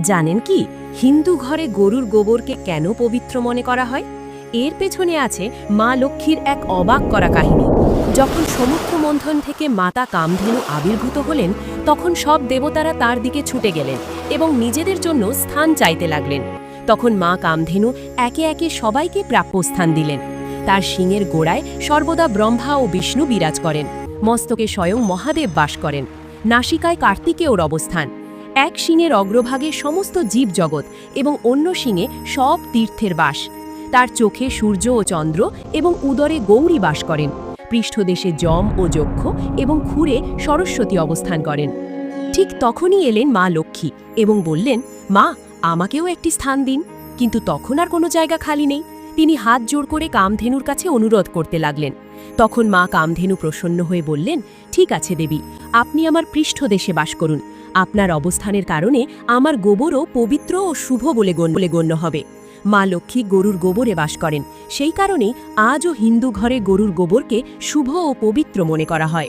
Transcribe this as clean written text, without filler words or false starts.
জানেন কি হিন্দু ঘরে গরুর গোবরকে কেন পবিত্র মনে করা হয়? এর পেছনে আছে মা লক্ষ্মীর এক অবাক করা কাহিনী। যখন সমুদ্র মন্থন থেকে মাতা কামধেনু আবির্ভূত হলেন, তখন সব দেবতারা তার দিকে ছুটে গেলেন এবং নিজেদের জন্য স্থান চাইতে লাগলেন। তখন মা কামধেনু একে একে সবাইকে প্রাপ্য স্থান দিলেন। তার শিংয়ের গোড়ায় সর্বদা ব্রহ্মা ও বিষ্ণু বিরাজ করেন, মস্তকে স্বয়ং মহাদেব বাস করেন, নাসিকায় কার্তিকেয়র অবস্থান। এক শিংয়ের অগ্রভাগে সমস্ত জীবজগৎ এবং অন্য শিংয়ে সব তীর্থের বাস। তার চোখে সূর্য ও চন্দ্র এবং উদরে গৌরী বাস করেন। পৃষ্ঠদেশে যম ও যক্ষ এবং ক্ষুরে সরস্বতী অবস্থান করেন। ঠিক তখনই এলেন মা লক্ষ্মী এবং বললেন, মা, আমাকেও একটি স্থান দিন। কিন্তু তখন আর কোনো জায়গা খালি নেই। তিনি হাত জোড় করে কামধেনুর কাছে অনুরোধ করতে লাগলেন। তখন মা কামধেনু প্রসন্ন হয়ে বললেন, ঠিক আছে দেবী, আপনি আমার পৃষ্ঠদেশে বাস করুন। আপনার অবস্থানের কারণে আমার গোবরও পবিত্র ও শুভ বলে গণ্য হবে। মা লক্ষ্মী গরুর গোবরে বাস করেন, সেই কারণেই আজও হিন্দু ঘরে গরুর গোবরকে শুভ ও পবিত্র মনে করা হয়।